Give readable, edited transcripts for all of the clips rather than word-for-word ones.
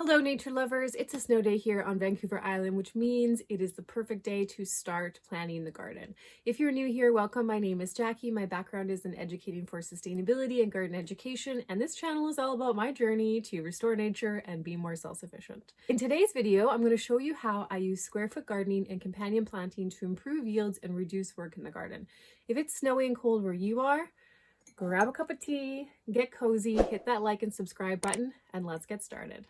Hello nature lovers, it's a snow day here on Vancouver Island, which means it is the perfect day to start planting the garden. If you're new here, welcome. My name is Jackie. My background is in educating for sustainability and garden education, and this channel is all about my journey to restore nature and be more self-sufficient. In today's video, I'm going to show you how I use square foot gardening and companion planting to improve yields and reduce work in the garden. If it's snowy and cold where you are, grab a cup of tea, get cozy, hit that like and subscribe button, and let's get started.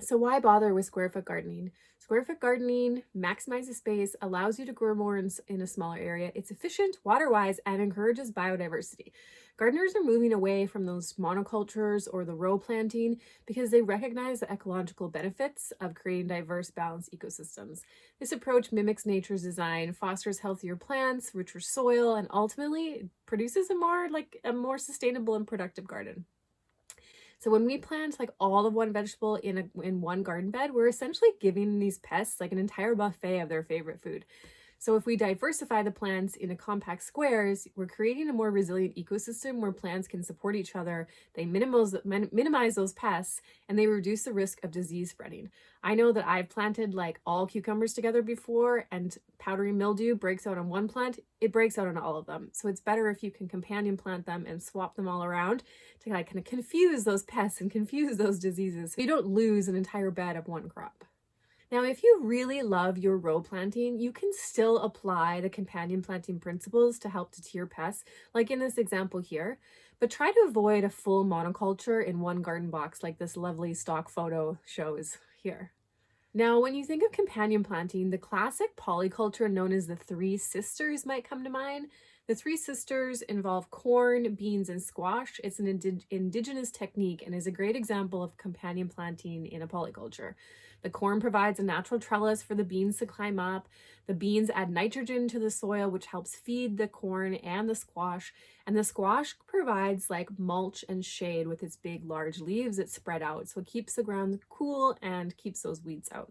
So why bother with square foot gardening? Square foot gardening maximizes space, allows you to grow more in a smaller area. It's efficient, water-wise, and encourages biodiversity. Gardeners are moving away from those monocultures or the row planting because they recognize the ecological benefits of creating diverse, balanced ecosystems. This approach mimics nature's design, fosters healthier plants, richer soil, and ultimately produces a more sustainable and productive garden. So when we plant like all of one vegetable in one garden bed, we're essentially giving these pests like an entire buffet of their favorite food. So if we diversify the plants into compact squares, we're creating a more resilient ecosystem where plants can support each other, they minimize those pests, and they reduce the risk of disease spreading. I know that I've planted like all cucumbers together before, and powdery mildew breaks out on one plant, it breaks out on all of them. So it's better if you can companion plant them and swap them all around to kind of confuse those pests and confuse those diseases so you don't lose an entire bed of one crop. Now, if you really love your row planting, you can still apply the companion planting principles to help deter pests, like in this example here, but try to avoid a full monoculture in one garden box like this lovely stock photo shows here. Now, when you think of companion planting, the classic polyculture known as the Three Sisters might come to mind. The Three Sisters involve corn, beans, and squash. It's an indigenous technique and is a great example of companion planting in a polyculture. The corn provides a natural trellis for the beans to climb up. The beans add nitrogen to the soil, which helps feed the corn and the squash. And the squash provides like mulch and shade with its big, large leaves that spread out. So it keeps the ground cool and keeps those weeds out.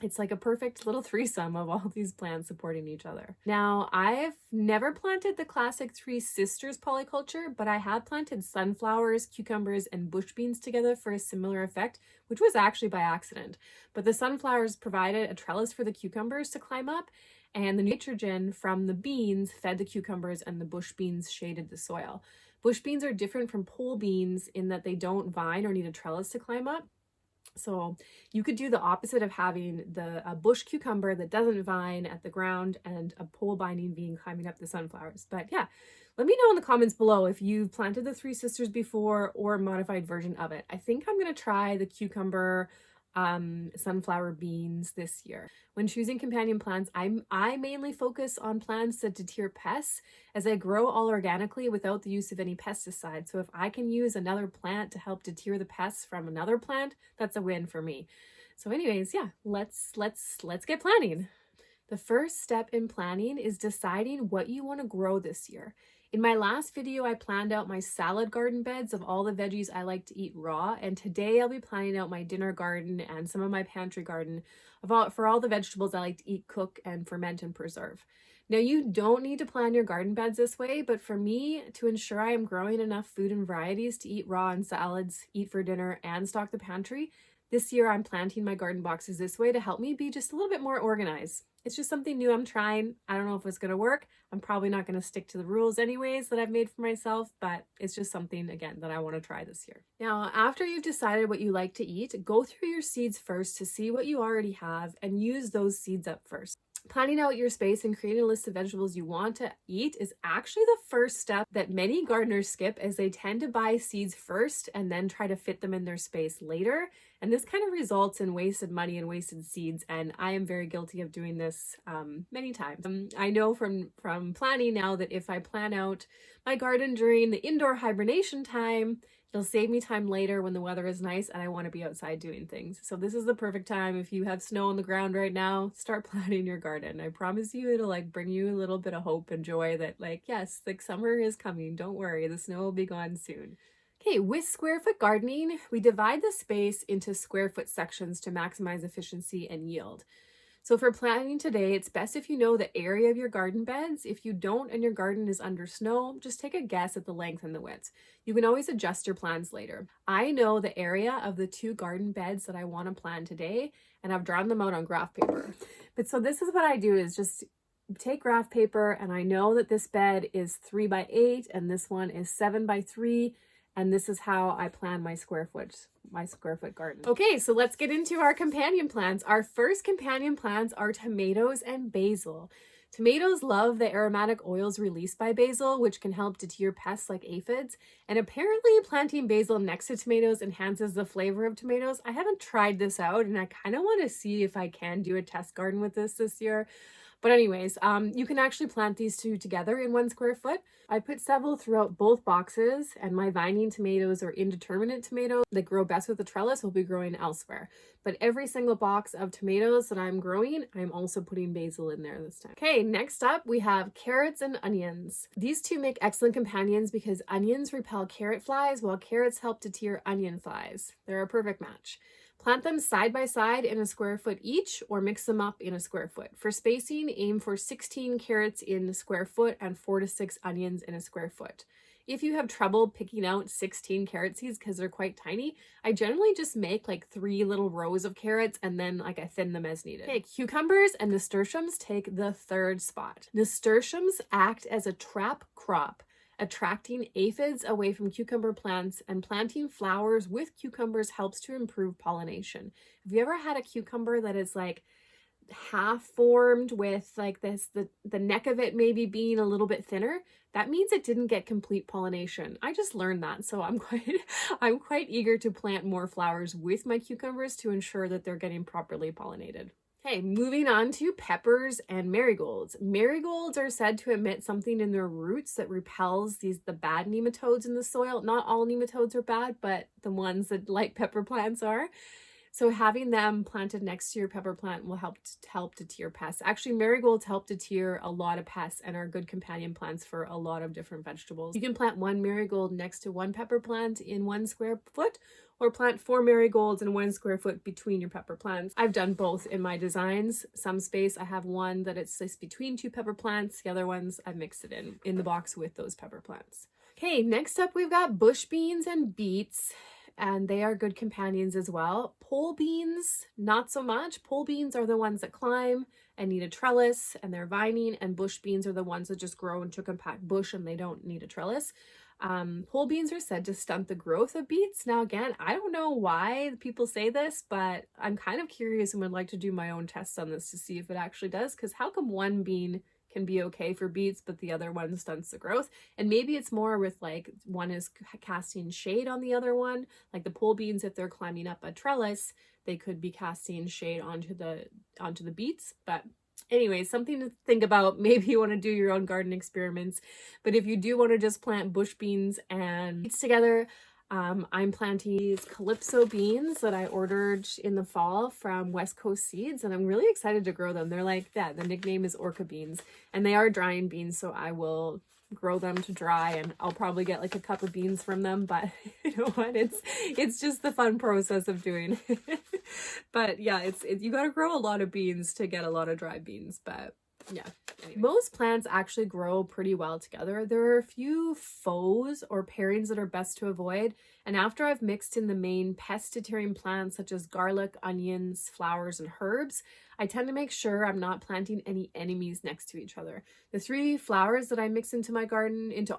It's like a perfect little threesome of all these plants supporting each other. Now, I've never planted the classic Three Sisters polyculture, but I have planted sunflowers, cucumbers, and bush beans together for a similar effect, which was actually by accident. But the sunflowers provided a trellis for the cucumbers to climb up, and the nitrogen from the beans fed the cucumbers, and the bush beans shaded the soil. Bush beans are different from pole beans in that they don't vine or need a trellis to climb up. So you could do the opposite of having a bush cucumber that doesn't vine at the ground and a pole binding bean climbing up the sunflowers. But yeah, let me know in the comments below if you've planted the Three Sisters before or a modified version of it. I think I'm going to try the cucumber sunflower beans this year. When choosing companion plants, I mainly focus on plants that deter pests, as I grow all organically without the use of any pesticides. So if I can use another plant to help deter the pests from another plant, that's a win for me. So anyways, yeah, let's get planting. The first step in planning is deciding what you want to grow this year. In my last video, I planned out my salad garden beds of all the veggies I like to eat raw, and today I'll be planning out my dinner garden and some of my pantry garden for all the vegetables I like to eat, cook, and ferment and preserve. Now, you don't need to plan your garden beds this way, but for me, to ensure I am growing enough food and varieties to eat raw and salads, eat for dinner, and stock the pantry, this year I'm planting my garden boxes this way to help me be just a little bit more organized. It's just something new I'm trying. I don't know if it's going to work. I'm probably not going to stick to the rules anyways that I've made for myself, but it's just something, again, that I want to try this year. Now, after you've decided what you like to eat, go through your seeds first to see what you already have and use those seeds up first. Planning out your space and creating a list of vegetables you want to eat is actually the first step that many gardeners skip, as they tend to buy seeds first and then try to fit them in their space later. And this kind of results in wasted money and wasted seeds, and I am very guilty of doing this many times. I know from planning now that if I plan out my garden during the indoor hibernation time, it'll save me time later when the weather is nice and I want to be outside doing things. So this is the perfect time. If you have snow on the ground right now, start planting your garden. I promise you it'll like bring you a little bit of hope and joy that yes, summer is coming. Don't worry, the snow will be gone soon. Okay, with square foot gardening, we divide the space into square foot sections to maximize efficiency and yield. So for planting today, it's best if you know the area of your garden beds. If you don't and your garden is under snow, just take a guess at the length and the width. You can always adjust your plans later. I know the area of the 2 garden beds that I want to plant today, and I've drawn them out on graph paper. But so this is what I do, is just take graph paper, and I know that this bed is 3 by 8 and this one is 7 by 3. And this is how I plan my square foot garden. Okay, so let's get into our companion plants. Our first companion plants are tomatoes and basil. Tomatoes love the aromatic oils released by basil, which can help deter pests like aphids. And apparently planting basil next to tomatoes enhances the flavor of tomatoes. I haven't tried this out, and I kind of want to see if I can do a test garden with this year. But anyways, you can actually plant these 2 together in 1 square foot. I put several throughout both boxes, and my vining tomatoes or indeterminate tomatoes that grow best with the trellis will be growing elsewhere. But every single box of tomatoes that I'm growing, I'm also putting basil in there this time. Okay, next up we have carrots and onions. These 2 make excellent companions because onions repel carrot flies while carrots help deter onion flies. They're a perfect match. Plant them side by side in a square foot each, or mix them up in a square foot. For spacing, aim for 16 carrots in a square foot and 4 to 6 onions in a square foot. If you have trouble picking out 16 carrot seeds because they're quite tiny, I generally just make like 3 little rows of carrots and then I thin them as needed. Okay, cucumbers and nasturtiums take the 3rd spot. Nasturtiums act as a trap crop, attracting aphids away from cucumber plants, and planting flowers with cucumbers helps to improve pollination. Have you ever had a cucumber that is like half formed with like this, the neck of it maybe being a little bit thinner? That means it didn't get complete pollination. I just learned that, so I'm quite eager to plant more flowers with my cucumbers to ensure that they're getting properly pollinated. Okay, moving on to peppers and marigolds. Marigolds are said to emit something in their roots that repels the bad nematodes in the soil. Not all nematodes are bad, but the ones that like pepper plants are. So having them planted next to your pepper plant will help deter pests. Actually, marigolds help deter a lot of pests and are good companion plants for a lot of different vegetables. You can plant 1 marigold next to 1 pepper plant in 1 square foot, or plant 4 marigolds in 1 square foot between your pepper plants. I've done both in my designs. Some space I have one that it's just between 2 pepper plants. The other ones I've mixed it in the box with those pepper plants. Okay, next up we've got bush beans and beets, and they are good companions as well. Pole beans, not so much. Pole beans are the ones that climb and need a trellis and they're vining, and bush beans are the ones that just grow into a compact bush and they don't need a trellis. Pole beans are said to stunt the growth of beets. Now again, I don't know why people say this, but I'm kind of curious and would like to do my own tests on this to see if it actually does, because how come one bean can be okay for beets but the other one stunts the growth? And maybe it's more with like one is casting shade on the other one, like the pole beans, if they're climbing up a trellis, they could be casting shade onto the beets. But anyway, something to think about. Maybe you want to do your own garden experiments, but if you do want to just plant bush beans and beets together, I'm planting these Calypso beans that I ordered in the fall from West Coast Seeds, and I'm really excited to grow them. They're like that. The nickname is Orca beans, and they are drying beans, so I will grow them to dry, and I'll probably get like a cup of beans from them, but you know what, it's just the fun process of doing. But yeah, you got to grow a lot of beans to get a lot of dry beans. But yeah, anyway. Most plants actually grow pretty well together. There are a few foes or pairings that are best to avoid, and after I've mixed in the main pest deterring plants such as garlic, onions, flowers, and herbs, I tend to make sure I'm not planting any enemies next to each other. The 3 flowers that I mix into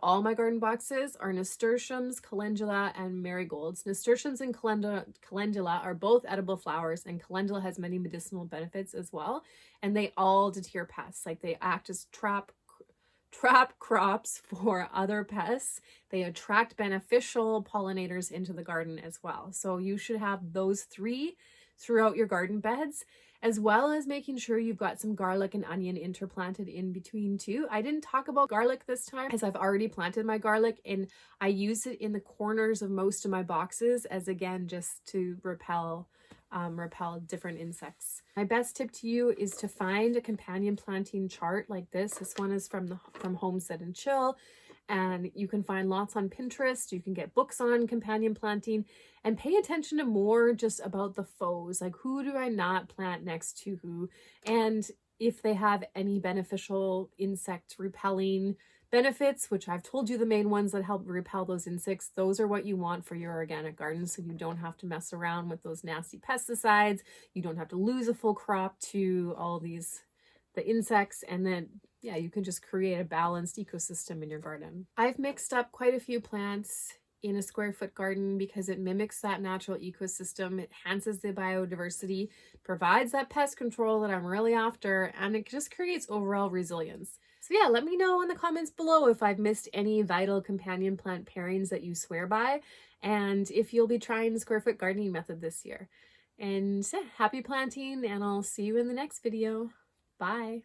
all my garden boxes are nasturtiums, calendula, and marigolds. Nasturtiums and calendula are both edible flowers, and calendula has many medicinal benefits as well, and they all deter pests. Like, they act as trap crops for other pests. They attract beneficial pollinators into the garden as well. So you should have those 3 throughout your garden beds, as well as making sure you've got some garlic and onion interplanted in between too. I didn't talk about garlic this time as I've already planted my garlic, and I use it in the corners of most of my boxes as, again, just to repel different insects. My best tip to you is to find a companion planting chart like this. This one is from Homestead and Chill, And you can find lots on Pinterest. You can get books on companion planting and pay attention to more just about the foes. Like, who do I not plant next to who? And if they have any beneficial insect repelling benefits, which I've told you the main ones that help repel those insects, those are what you want for your organic garden, so you don't have to mess around with those nasty pesticides. You don't have to lose a full crop to all these, the insects, and then yeah, you can just create a balanced ecosystem in your garden. I've mixed up quite a few plants in a square foot garden because it mimics that natural ecosystem, it enhances the biodiversity, provides that pest control that I'm really after, and it just creates overall resilience. So yeah, let me know in the comments below if I've missed any vital companion plant pairings that you swear by, and if you'll be trying the square foot gardening method this year. And yeah, happy planting, and I'll see you in the next video. Bye.